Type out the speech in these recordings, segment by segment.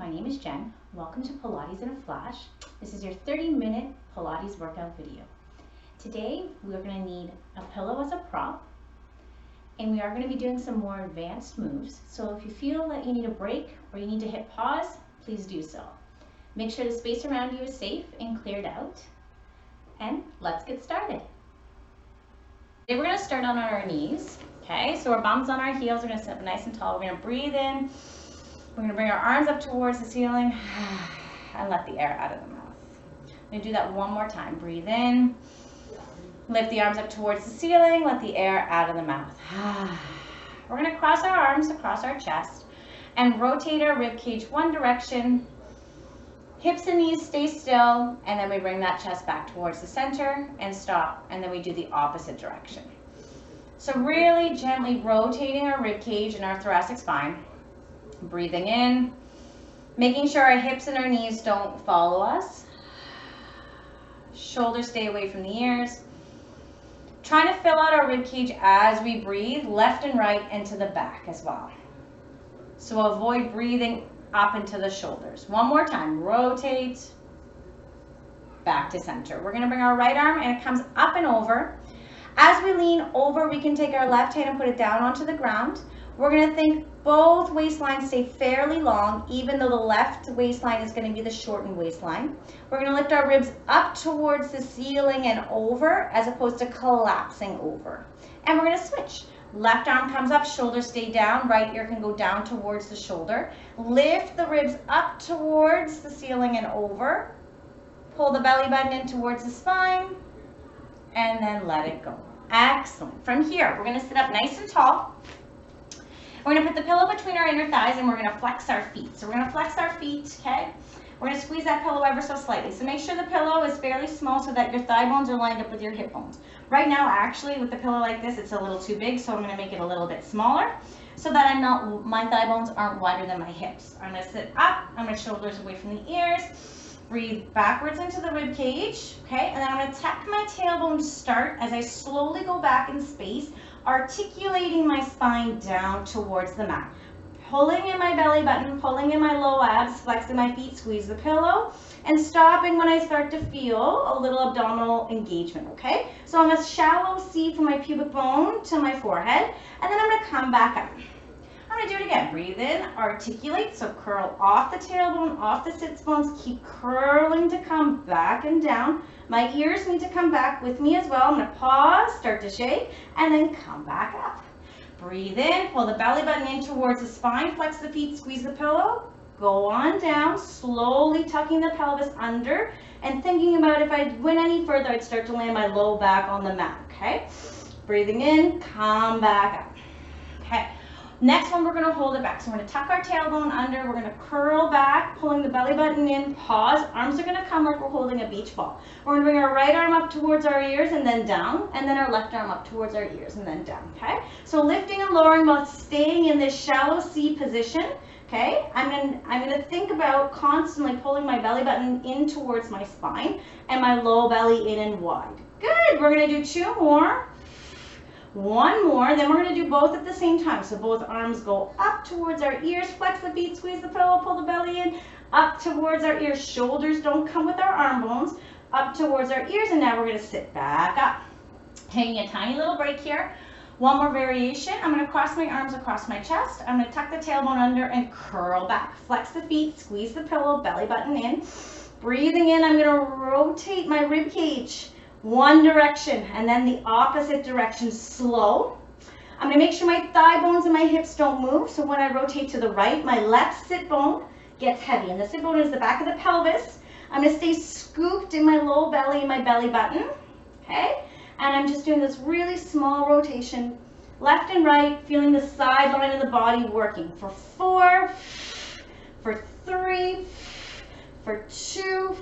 my name is Jen. Welcome to Pilates in a Flash. This is your 30-minute Pilates workout video. Today we're going to need a pillow as a prop, and we are going to be doing some more advanced moves. So if you feel that you need a break or you need to hit pause, please do so. Make sure the space around you is safe and cleared out, and let's get started. Today we're going to start on our knees. Okay, so our bums on our heels. We're going to sit up nice and tall. We're going to breathe in. We're going to bring our arms up towards the ceiling and let the air out of the mouth. I'm going to do that one more time. Breathe in. Lift the arms up towards the ceiling. Let the air out of the mouth. We're going to cross our arms across our chest and rotate our rib cage one direction. Hips and knees stay still, and then we bring that chest back towards the center and stop, and then we do the opposite direction. So really gently rotating our rib cage and our thoracic spine. Breathing in, making sure our hips and our knees don't follow us. Shoulders stay away from the ears. Trying to fill out our rib cage as we breathe, left and right, and to the back as well. So avoid breathing up into the shoulders. One more time, rotate, back to center. We're gonna bring our right arm and it comes up and over. As we lean over, we can take our left hand and put it down onto the ground. We're going to think both waistlines stay fairly long, even though the left waistline is going to be the shortened waistline. We're going to lift our ribs up towards the ceiling and over, as opposed to collapsing over. And we're going to switch. Left arm comes up, shoulders stay down, right ear can go down towards the shoulder. Lift the ribs up towards the ceiling and over. Pull the belly button in towards the spine, and then let it go. Excellent. From here, we're going to sit up nice and tall. We're going to put the pillow between our inner thighs and we're going to flex our feet. So we're going to flex our feet, okay? We're going to squeeze that pillow ever so slightly. So make sure the pillow is fairly small so that your thigh bones are lined up with your hip bones. Right now, actually, with the pillow like this, it's a little too big, so I'm going to make it a little bit smaller so that my thigh bones aren't wider than my hips. I'm going to sit up, my shoulders away from the ears. Breathe backwards into the rib cage, okay? And then I'm going to tuck my tailbone to start as I slowly go back in space, articulating my spine down towards the mat. Pulling in my belly button, pulling in my low abs, flexing my feet, squeeze the pillow, and stopping when I start to feel a little abdominal engagement, okay? So I'm a shallow C from my pubic bone to my forehead, and then I'm going to come back up. I'm going to do it again. Breathe in, articulate, so curl off the tailbone, off the sits bones, keep curling to come back and down. My ears need to come back with me as well. I'm going to pause, start to shake, and then come back up. Breathe in, pull the belly button in towards the spine, flex the feet, squeeze the pillow, go on down, slowly tucking the pelvis under, and thinking about if I went any further, I'd start to land my low back on the mat, okay? Breathing in, come back up, okay? Next one, we're going to hold it back. So we're going to tuck our tailbone under. We're going to curl back, pulling the belly button in. Pause. Arms are going to come like we're holding a beach ball. We're going to bring our right arm up towards our ears and then down. And then our left arm up towards our ears and then down. Okay? So lifting and lowering while staying in this shallow C position. Okay? I'm going to think about constantly pulling my belly button in towards my spine and my low belly in and wide. Good. We're going to do 2 more. One more, then we're going to do both at the same time. So both arms go up towards our ears, flex the feet, squeeze the pillow, pull the belly in, up towards our ears. Shoulders don't come with our arm bones, up towards our ears, and now we're going to sit back up. Taking a tiny little break here. One more variation. I'm going to cross my arms across my chest. I'm going to tuck the tailbone under and curl back. Flex the feet, squeeze the pillow, belly button in. Breathing in, I'm going to rotate my rib cage one direction and then the opposite direction, slow. I'm going to make sure my thigh bones and my hips don't move. So when I rotate to the right, my left sit bone gets heavy. And the sit bone is the back of the pelvis. I'm going to stay scooped in my low belly and my belly button. Okay? And I'm just doing this really small rotation, left and right, feeling the side line of the body working for 4, for 3, for 2,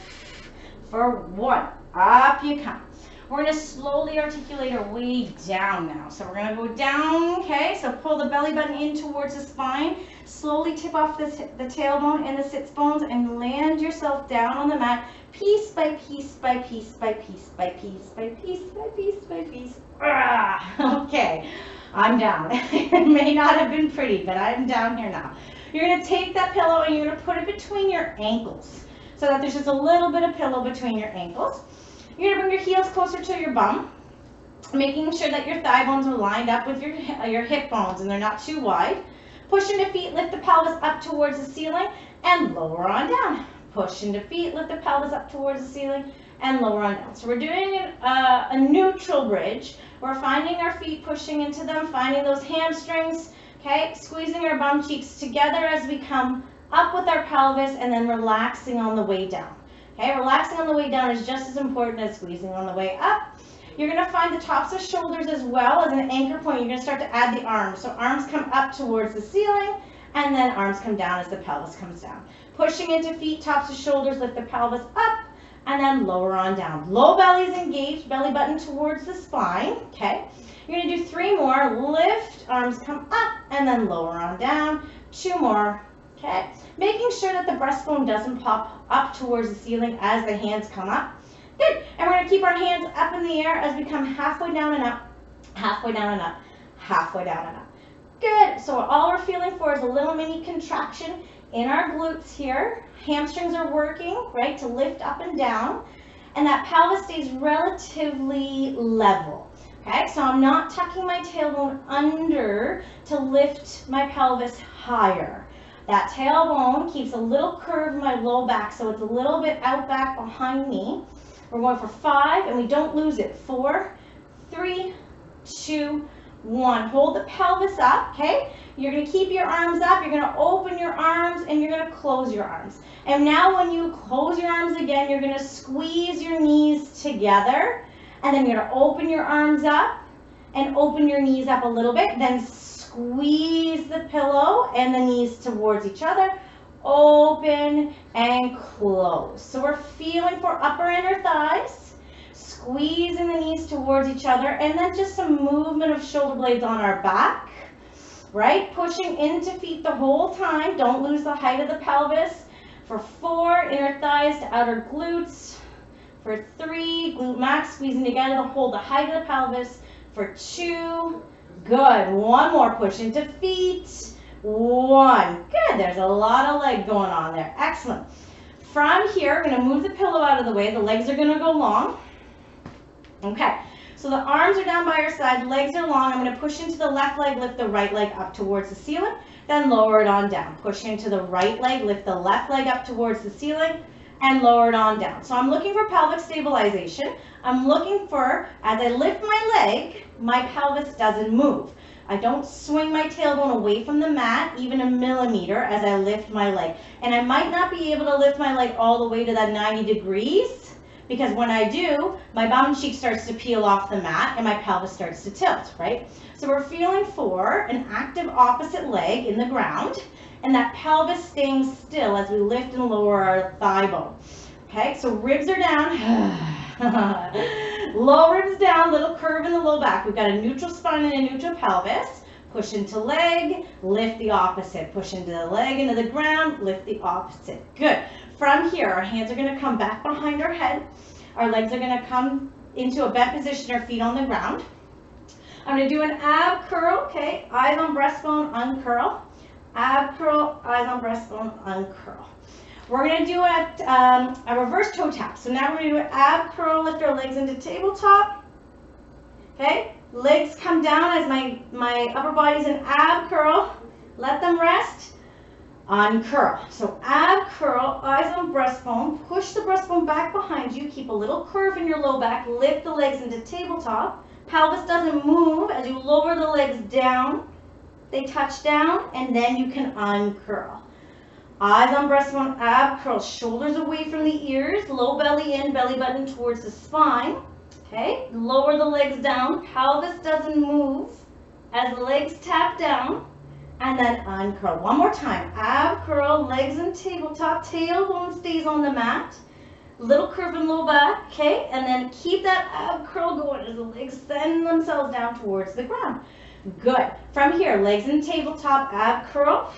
for 1. Up you come. We're going to slowly articulate our way down now. So we're going to go down, okay? So pull the belly button in towards the spine. Slowly tip off the tailbone and the sits bones and land yourself down on the mat, piece by piece by piece by piece by piece by piece by piece by piece. Okay, I'm down. It may not have been pretty, but I'm down here now. You're going to take that pillow and you're going to put it between your ankles so that there's just a little bit of pillow between your ankles. You're going to bring your heels closer to your bum, making sure that your thigh bones are lined up with your hip bones and they're not too wide. Push into feet, lift the pelvis up towards the ceiling and lower on down. Push into feet, lift the pelvis up towards the ceiling and lower on down. So we're doing a neutral bridge. We're finding our feet, pushing into them, finding those hamstrings, okay? Squeezing our bum cheeks together as we come up with our pelvis and then relaxing on the way down. Okay, relaxing on the way down is just as important as squeezing on the way up. You're going to find the tops of shoulders as well as an anchor point. You're going to start to add the arms. So arms come up towards the ceiling and then arms come down as the pelvis comes down. Pushing into feet, tops of shoulders, lift the pelvis up and then lower on down. Low belly is engaged, belly button towards the spine. Okay, you're going to do 3 more. Lift, arms come up and then lower on down. 2 more. Okay, making sure that the breastbone doesn't pop up towards the ceiling as the hands come up. Good, and we're going to keep our hands up in the air as we come halfway down and up, halfway down and up, halfway down and up. Good, so all we're feeling for is a little mini contraction in our glutes here. Hamstrings are working, right, to lift up and down, and that pelvis stays relatively level. Okay, so I'm not tucking my tailbone under to lift my pelvis higher. That tailbone keeps a little curve in my low back, so it's a little bit out back behind me. We're going for 5, and we don't lose it. 4, 3, 2, 1. Hold the pelvis up, okay? You're going to keep your arms up. You're going to open your arms, and you're going to close your arms. And now when you close your arms again, you're going to squeeze your knees together, and then you're going to open your arms up and open your knees up a little bit, then squeeze the pillow and the knees towards each other, open and close. So we're feeling for upper inner thighs, squeezing the knees towards each other, and then just some movement of shoulder blades on our back, right? Pushing into feet the whole time. Don't lose the height of the pelvis. For 4, inner thighs to outer glutes. For 3, glute max, squeezing together to hold the height of the pelvis. For 2, good. 1 more, push into feet. 1, good. There's a lot of leg going on there. Excellent. From here, we're going to move the pillow out of the way. The legs are going to go long. Okay, so the arms are down by your side, legs are long. I'm going to push into the left leg, lift the right leg up towards the ceiling, then lower it on down. Push into the right leg, lift the left leg up towards the ceiling, and lower it on down. So I'm looking for pelvic stabilization. I'm looking for, as I lift my leg, my pelvis doesn't move. I don't swing my tailbone away from the mat even a millimeter as I lift my leg. And I might not be able to lift my leg all the way to that 90 degrees because when I do, my bum cheek starts to peel off the mat and my pelvis starts to tilt, right? So we're feeling for an active opposite leg in the ground and that pelvis staying still as we lift and lower our thigh bone. Okay, so ribs are down. Low ribs down, little curve in the low back. We've got a neutral spine and a neutral pelvis. Push into leg, lift the opposite. Push into the leg, into the ground, lift the opposite. Good. From here, our hands are going to come back behind our head. Our legs are going to come into a bent position, our feet on the ground. I'm going to do an ab curl, okay? Eyes on breastbone, uncurl. Ab curl, eyes on breastbone, uncurl. We're going to do a reverse toe tap. So now we're going to do an ab curl, lift our legs into tabletop. Okay, legs come down as my upper body's an ab curl. Let them rest. Uncurl. So ab curl, eyes on breastbone. Push the breastbone back behind you. Keep a little curve in your low back. Lift the legs into tabletop. Pelvis doesn't move as you lower the legs down. They touch down and then you can uncurl. Eyes on breastbone, ab curl, shoulders away from the ears, low belly in, belly button towards the spine. Okay, lower the legs down, pelvis doesn't move as the legs tap down, and then uncurl. One more time, ab curl, legs in tabletop, tailbone stays on the mat, little curve in low back, okay, and then keep that ab curl going as the legs send themselves down towards the ground. Good. From here, legs in tabletop, ab curl.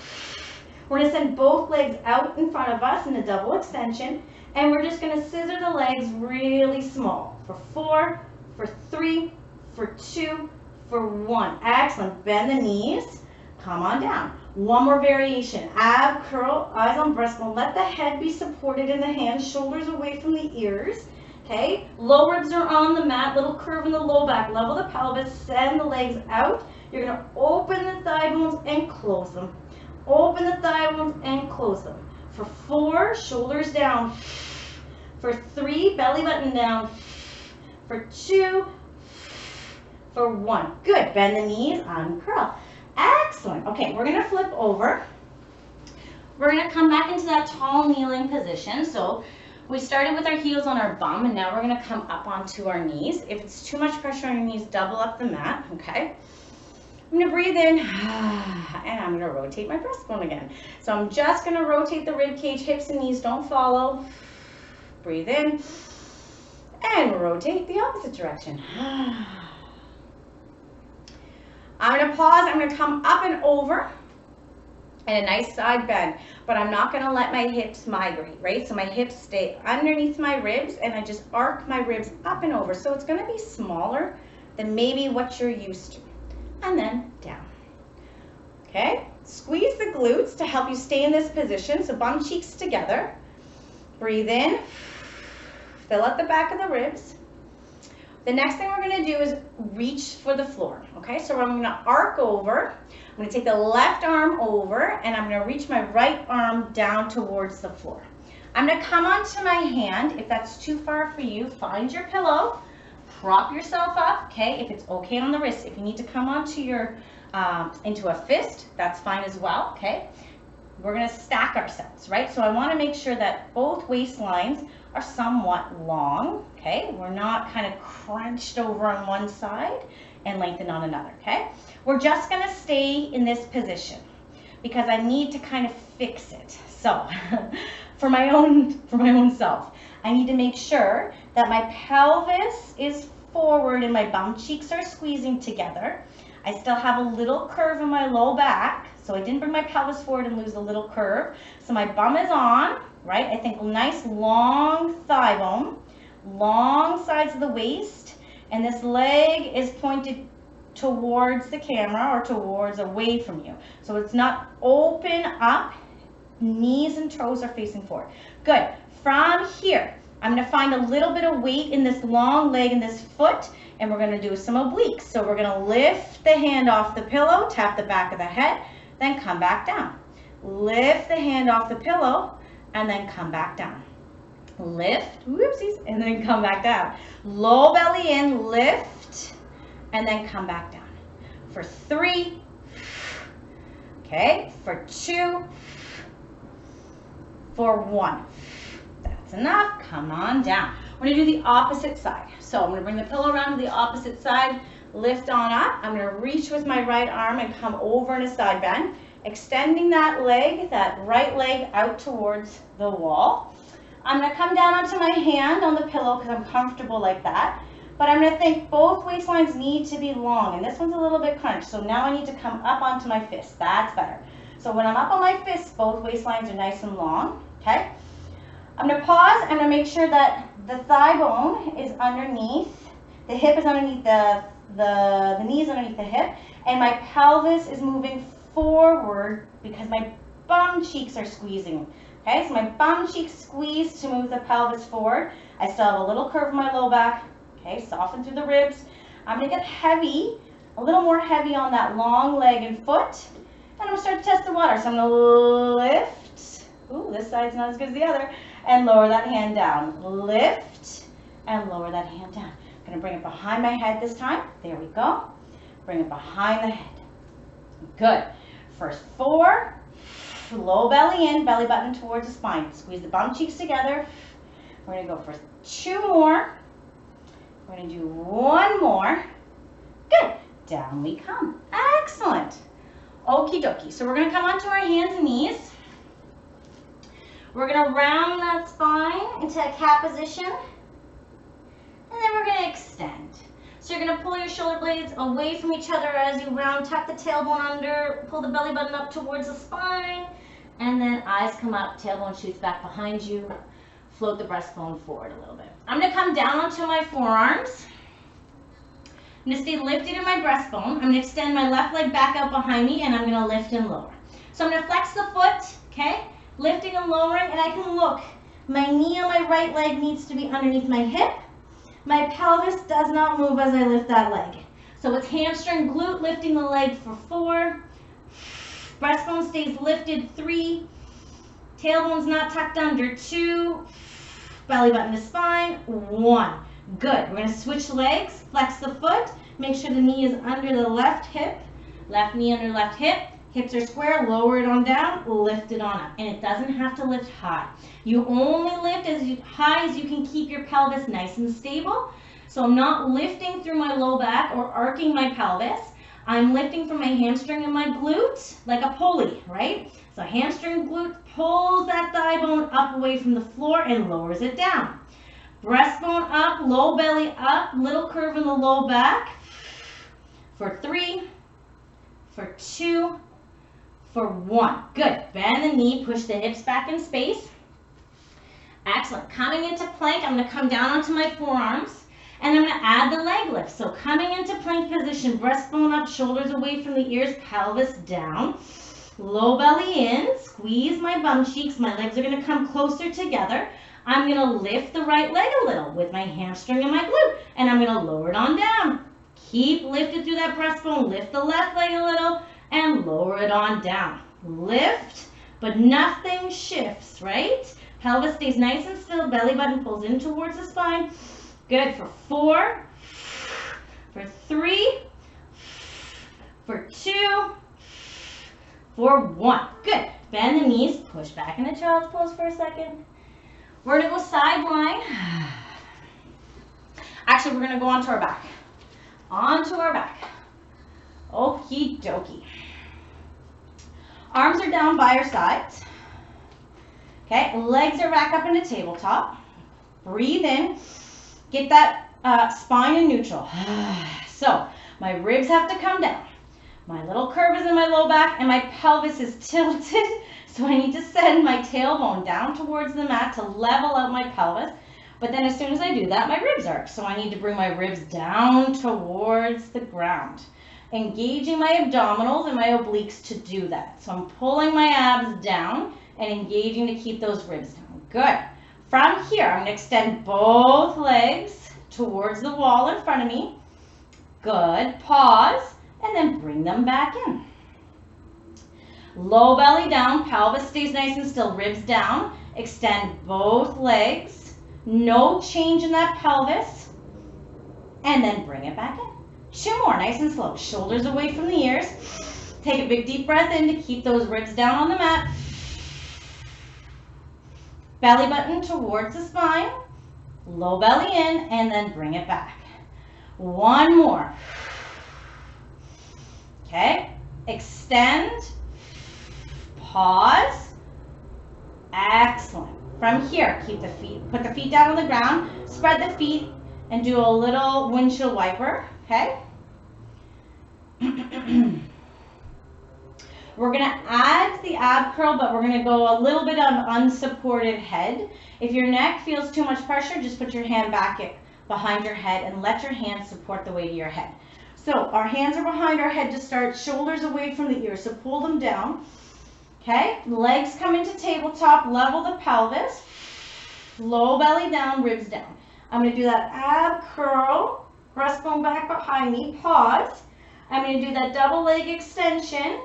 We're going to send both legs out in front of us in a double extension, and we're just going to scissor the legs really small for 4, for 3, for 2, for 1. Excellent. Bend the knees. Come on down. One more variation. Ab curl, eyes on breastbone. Let the head be supported in the hands, shoulders away from the ears. Okay, low ribs are on the mat, little curve in the low back. Level the pelvis, send the legs out. You're gonna open the thigh bones and close them. Open the thigh bones and close them. For 4, shoulders down. For 3, belly button down. For 2, for 1. Good, bend the knees, uncurl. Excellent. Okay, we're gonna flip over. We're gonna come back into that tall kneeling position. So we started with our heels on our bum, and now we're gonna come up onto our knees. If it's too much pressure on your knees, double up the mat, okay? I'm gonna breathe in, and I'm gonna rotate my breastbone again. So I'm just gonna rotate the rib cage, hips and knees don't follow. Breathe in, and rotate the opposite direction. I'm gonna pause, I'm gonna come up and over, and a nice side bend, but I'm not gonna let my hips migrate, right? So my hips stay underneath my ribs, and I just arc my ribs up and over. So it's gonna be smaller than maybe what you're used to. And then down. Okay, squeeze the glutes to help you stay in this position. So bum cheeks together. Breathe in, fill out the back of the ribs. The next thing we're gonna do is reach for the floor. Okay, so I'm gonna arc over. I'm gonna take the left arm over, and I'm gonna reach my right arm down towards the floor. I'm gonna come onto my hand. If that's too far for you, find your pillow. Prop yourself up, okay, if it's okay on the wrist. If you need to come onto your, into a fist, that's fine as well, okay? We're gonna stack ourselves, right? So I wanna make sure that both waistlines are somewhat long, okay? We're not kind of crunched over on one side and lengthened on another, okay? We're just gonna stay in this position because I need to kind of fix it. So, for my own self, I need to make sure that my pelvis is forward and my bum cheeks are squeezing together. I still have a little curve in my low back, so I didn't bring my pelvis forward and lose a little curve. So my bum is on, right? I think nice long thigh bone, long sides of the waist, and this leg is pointed towards the camera or towards away from you. So it's not open up, knees and toes are facing forward. Good. From here, I'm gonna find a little bit of weight in this long leg and this foot, and we're gonna do some obliques. So we're gonna lift the hand off the pillow, tap the back of the head, then come back down. Lift the hand off the pillow, and then come back down. Lift, whoopsies, and then come back down. Low belly in, lift, and then come back down. For 3, okay, for 2, for 1. That's enough, come on down. We're gonna do the opposite side. So I'm gonna bring the pillow around to the opposite side, lift on up. I'm gonna reach with my right arm and come over in a side bend, extending that leg, that right leg out towards the wall. I'm gonna come down onto my hand on the pillow because I'm comfortable like that. But I'm gonna think both waistlines need to be long, and this one's a little bit crunched, so now I need to come up onto my fist. That's better. So when I'm up on my fist, both waistlines are nice and long, okay? I'm gonna pause. I'm gonna make sure that the thigh bone is underneath, the hip is underneath the knee is underneath the hip, and my pelvis is moving forward because my bum cheeks are squeezing. Okay, so my bum cheeks squeeze to move the pelvis forward. I still have a little curve in my low back. Okay, soften through the ribs. I'm gonna get heavy, a little more heavy on that long leg and foot. And I'm gonna start to test the water. So I'm gonna lift. Ooh, this side's not as good as the other. And lower that hand down. Lift and lower that hand down. I'm gonna bring it behind my head this time. There we go. Bring it behind the head. Good. First 4. Low belly in, belly button towards the spine. Squeeze the bum cheeks together. We're gonna go for 2 more. We're gonna do 1 more. Good. Down we come. Excellent. Okie dokie. So we're gonna come onto our hands and knees. We're gonna round that spine into a cat position. And then we're gonna extend. So you're gonna pull your shoulder blades away from each other as you round, tuck the tailbone under, pull the belly button up towards the spine, and then eyes come up, tailbone shoots back behind you, float the breastbone forward a little bit. I'm gonna come down onto my forearms. I'm gonna stay lifted in my breastbone. I'm gonna extend my left leg back out behind me, and I'm gonna lift and lower. So I'm gonna flex the foot, okay? Lifting and lowering, and I can look. My knee on my right leg needs to be underneath my hip. My pelvis does not move as I lift that leg. So it's hamstring, glute, lifting the leg for 4. Breastbone stays lifted, 3. Tailbone's not tucked under, 2. Belly button to spine, 1. Good. We're going to switch legs, flex the foot, make sure the knee is under the left hip, left knee under left hip, hips are square, lower it on down, lift it on up. And it doesn't have to lift high. You only lift as high as you can keep your pelvis nice and stable. So I'm not lifting through my low back or arcing my pelvis. I'm lifting from my hamstring and my glute like a pulley, right? So hamstring, glute pulls that thigh bone up away from the floor and lowers it down. Breastbone up, low belly up, little curve in the low back for 3, for 2, for 1. Good. Bend the knee, push the hips back in space. Excellent. Coming into plank, I'm going to come down onto my forearms and I'm going to add the leg lift. So coming into plank position, breastbone up, shoulders away from the ears, pelvis down. Low belly in, squeeze my bum cheeks. My legs are going to come closer together. I'm going to lift the right leg a little with my hamstring and my glute, and I'm going to lower it on down. Keep lifted through that breastbone. Lift the left leg a little and lower it on down. Lift, but nothing shifts, right? Pelvis stays nice and still. Belly button pulls in towards the spine. Good for 4, for 3, for 2, for 1. Good. Bend the knees, push back into child's pose for a second. We're going to go sideline. Actually, we're going to go onto our back. Onto our back. Okie dokie. Arms are down by our sides. Okay, legs are back up into tabletop. Breathe in. Get that spine in neutral. So, my ribs have to come down. My little curve is in my low back and my pelvis is tilted. So I need to send my tailbone down towards the mat to level out my pelvis. But then as soon as I do that, my ribs arch. So I need to bring my ribs down towards the ground. Engaging my abdominals and my obliques to do that. So I'm pulling my abs down and engaging to keep those ribs down. Good. From here, I'm going to extend both legs towards the wall in front of me. Good. Pause and then bring them back in. Low belly down, pelvis stays nice and still, ribs down. Extend both legs. No change in that pelvis. And then bring it back in. 2 more, nice and slow. Shoulders away from the ears. Take a big deep breath in to keep those ribs down on the mat. Belly button towards the spine. Low belly in and then bring it back. 1 more. Okay, extend. Pause. Excellent. From here, keep the feet, put the feet down on the ground, spread the feet, and do a little windshield wiper, okay? We're gonna add the ab curl, but we're gonna go a little bit of unsupported head. If your neck feels too much pressure, just put your hand back behind your head and let your hands support the weight of your head. So our hands are behind our head to start, shoulders away from the ears, so pull them down. Okay, legs come into tabletop, level the pelvis, low belly down, ribs down. I'm going to do that ab curl, breastbone back behind me, pause. I'm going to do that double leg extension,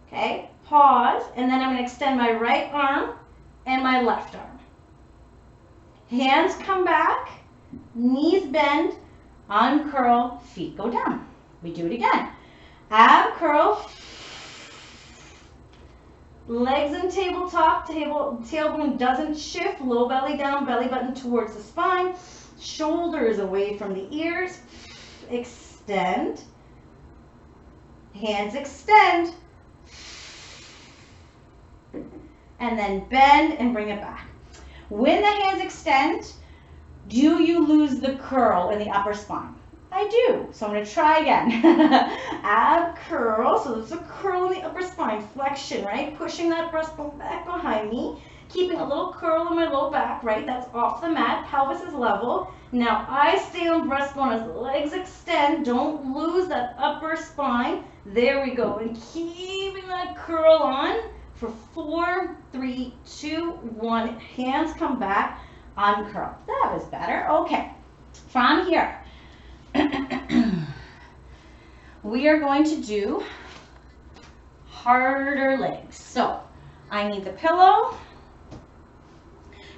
okay, pause, and then I'm going to extend my right arm and my left arm. Hands come back, knees bend, uncurl, feet go down. We do it again. Ab curl, legs in tabletop, tailbone doesn't shift, low belly down, belly button towards the spine, shoulders away from the ears, extend, hands extend, and then bend and bring it back. When the hands extend, do you lose the curl in the upper spine? I do. So I'm going to try again. Ab curl. So there's a curl in the upper spine. Flexion, right? Pushing that breastbone back behind me. keeping a little curl in my low back, right? That's off the mat, pelvis is level. Now I stay on breastbone as the legs extend. Don't lose that upper spine. There we go. And keeping that curl on for 4, 3, 2, 1. Hands come back, uncurl. That was better. Okay. From here, we are going to do harder legs. So I need the pillow,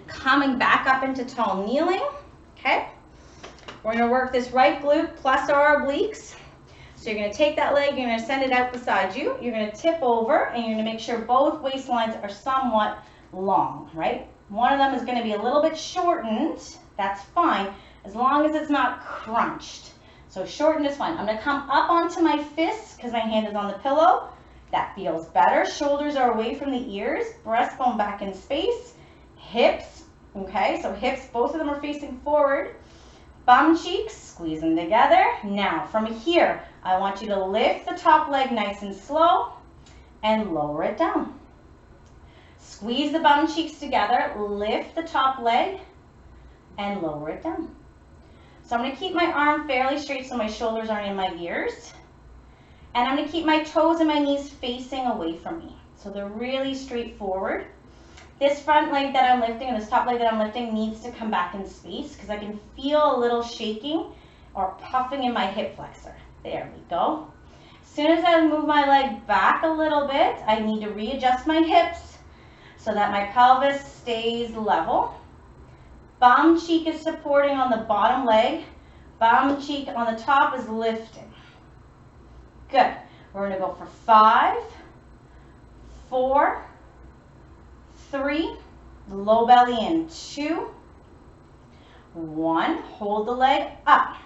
coming back up into tall kneeling, okay? We're gonna work this right glute plus our obliques. So you're gonna take that leg, you're gonna send it out beside you, you're gonna tip over, and you're gonna make sure both waistlines are somewhat long, right? One of them is gonna be a little bit shortened, that's fine, as long as it's not crunched. So shortened is fine. I'm gonna come up onto my fists because my hand is on the pillow. That feels better. Shoulders are away from the ears, breastbone back in space, hips, okay? So hips, both of them are facing forward. Bum cheeks, squeeze them together. Now from here, I want you to lift the top leg nice and slow and lower it down. Squeeze the bum cheeks together, lift the top leg and lower it down. So I'm going to keep my arm fairly straight so my shoulders aren't in my ears. And I'm going to keep my toes and my knees facing away from me. So they're really straightforward. This front leg that I'm lifting and this top leg that I'm lifting needs to come back in space because I can feel a little shaking or puffing in my hip flexor. There we go. As soon as I move my leg back a little bit, I need to readjust my hips so that my pelvis stays level. Bum cheek is supporting on the bottom leg. Bum cheek on the top is lifting. Good. We're going to go for 5, 4, 3, low belly in, 2, 1. Hold the leg up.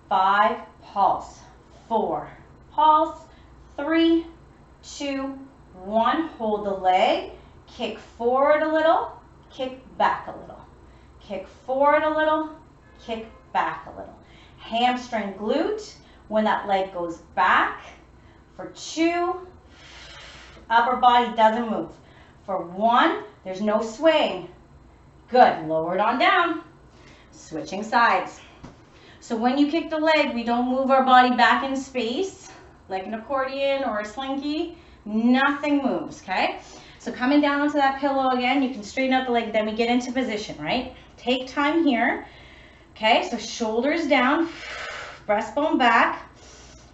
5, pulse. 4, pulse. 3, 2, 1. Hold the leg. Kick forward a little. Kick back a little. Kick forward a little. Kick back a little. Hamstring glute. When that leg goes back, for 2, upper body doesn't move. For 1, there's no swaying. Good, lower it on down. Switching sides. So when you kick the leg, we don't move our body back in space, like an accordion or a slinky. Nothing moves, okay? So coming down onto that pillow again, you can straighten out the leg, then we get into position, right? Take time here. Okay, so shoulders down. Breastbone back,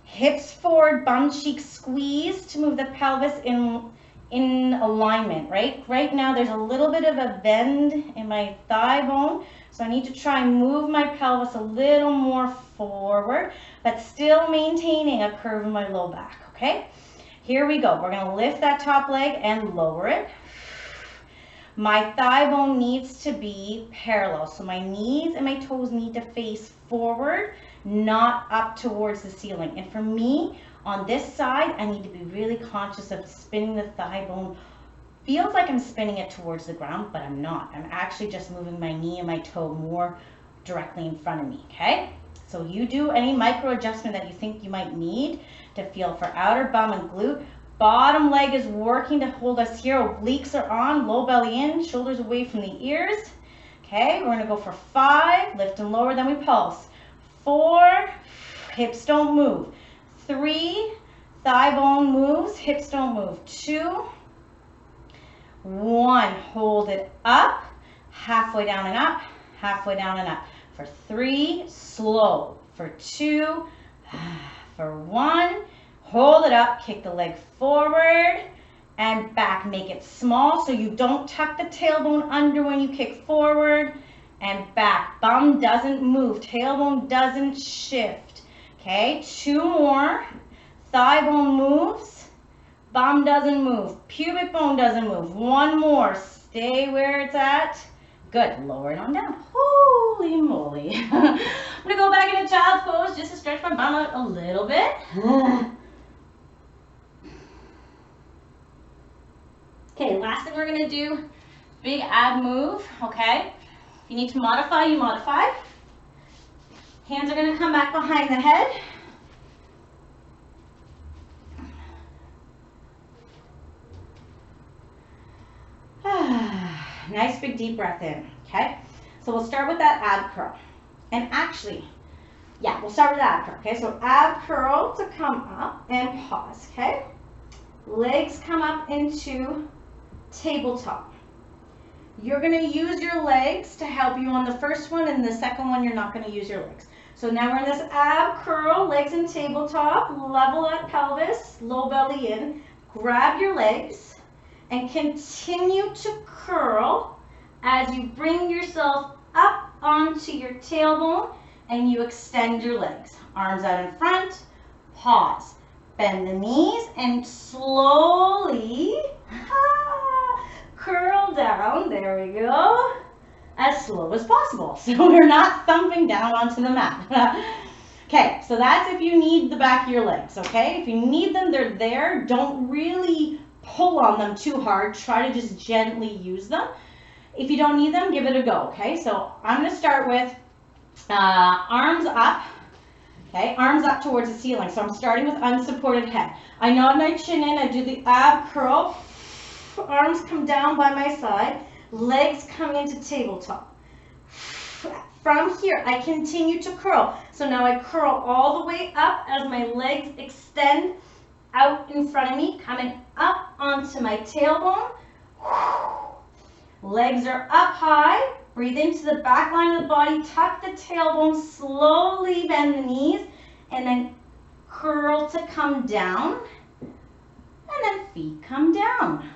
hips forward, bum cheeks squeeze to move the pelvis in alignment, right? Right now there's a little bit of a bend in my thigh bone, so I need to try and move my pelvis a little more forward, but still maintaining a curve in my low back, okay? Here we go. We're gonna lift that top leg and lower it. My thigh bone needs to be parallel, so my knees and my toes need to face forward, not up towards the ceiling. And for me, on this side, I need to be really conscious of spinning the thigh bone. Feels like I'm spinning it towards the ground, but I'm not. I'm actually just moving my knee and my toe more directly in front of me, okay? So you do any micro adjustment that you think you might need to feel for outer bum and glute. Bottom leg is working to hold us here. Obliques are on, low belly in, shoulders away from the ears. Okay, we're gonna go for 5, lift and lower, then we pulse. 4, hips don't move. 3, thigh bone moves, hips don't move. 2, 1, hold it up, halfway down and up, halfway down and up. For 3, slow. For 2, for 1, hold it up, kick the leg forward and back. Make it small so you don't tuck the tailbone under when you kick forward and back. Bum doesn't move, tailbone doesn't shift. Okay, 2 more. Thigh bone moves, bum doesn't move, pubic bone doesn't move. 1 more, stay where it's at. Good, lower it on down. Holy moly. I'm gonna go back into child's pose just to stretch my bum out a little bit. Okay, last thing we're gonna do, big ab move, okay? If you need to modify, you modify. Hands are gonna come back behind the head. Nice big deep breath in, okay? So we'll start with that ab curl. And actually, yeah, we'll start with ab curl, okay? So ab curl to come up and pause, okay? Legs come up into tabletop. You're gonna use your legs to help you on the first one, and the second one, you're not gonna use your legs. So now we're in this ab curl, legs in tabletop, level that pelvis, low belly in, grab your legs, and continue to curl as you bring yourself up onto your tailbone and you extend your legs. Arms out in front, pause. Bend the knees and slowly curl down. There we go. As slow as possible. So we're not thumping down onto the mat. Okay, so that's if you need the back of your legs, okay? If you need them, they're there. Don't really pull on them too hard. Try to just gently use them. If you don't need them, give it a go, okay? So I'm going to start with arms up. Okay, arms up towards the ceiling. So I'm starting with unsupported head. I nod my chin in, I do the ab curl. Arms come down by my side. Legs come into tabletop. From here, I continue to curl. So now I curl all the way up as my legs extend out in front of me, coming up onto my tailbone. Legs are up high. Breathe into the back line of the body, tuck the tailbone, slowly bend the knees, and then curl to come down, and then feet come down.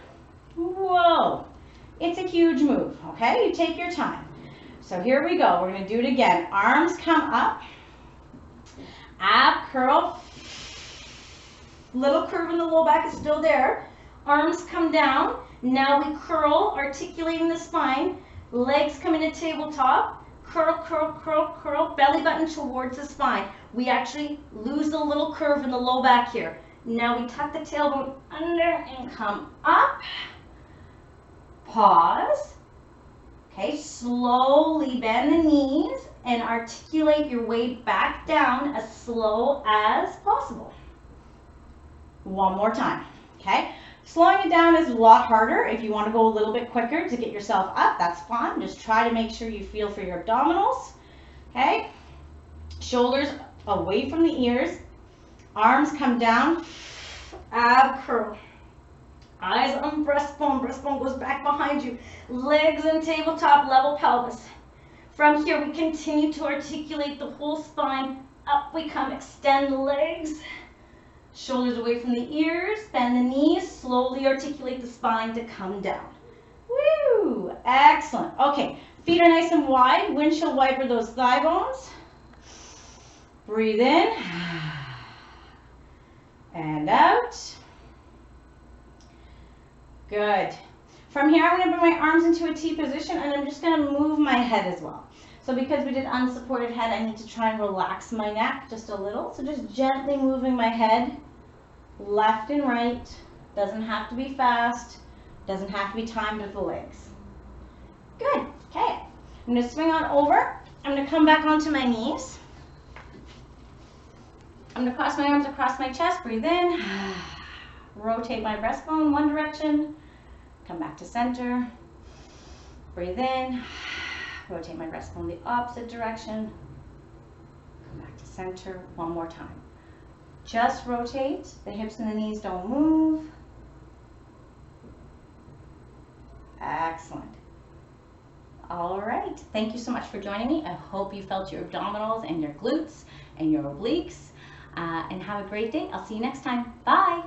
Whoa, it's a huge move, okay? You take your time. So here we go, we're gonna do it again. Arms come up, ab curl, little curve in the low back is still there. Arms come down, now we curl, articulating the spine. Legs come into tabletop, curl, curl, curl, curl, belly button towards the spine. We actually lose the little curve in the low back here. Now we tuck the tailbone under and come up. Pause. Okay, slowly bend the knees and articulate your way back down as slow as possible. One more time, okay? Slowing it down is a lot harder. If you want to go a little bit quicker to get yourself up, that's fine. Just try to make sure you feel for your abdominals. Okay? Shoulders away from the ears. Arms come down. Ab curl. Eyes on breastbone. Breastbone goes back behind you. Legs in tabletop, level pelvis. From here, we continue to articulate the whole spine. Up we come. Extend the legs. Shoulders away from the ears, bend the knees, slowly articulate the spine to come down. Woo! Excellent. Okay, feet are nice and wide. Windshield wiper those thigh bones. Breathe in. And out. Good. From here, I'm going to bring my arms into a T position, and I'm just going to move my head as well. So because we did unsupported head, I need to try and relax my neck just a little. So just gently moving my head left and right. Doesn't have to be fast. Doesn't have to be timed with the legs. Good. Okay. I'm going to swing on over. I'm going to come back onto my knees. I'm going to cross my arms across my chest. Breathe in. Rotate my breastbone one direction. Come back to center. Breathe in. Rotate my breastbone the opposite direction. Come back to center one more time. Just rotate. The hips and the knees don't move. Excellent. All right. Thank you so much for joining me. I hope you felt your abdominals and your glutes and your obliques. And have a great day. I'll see you next time. Bye.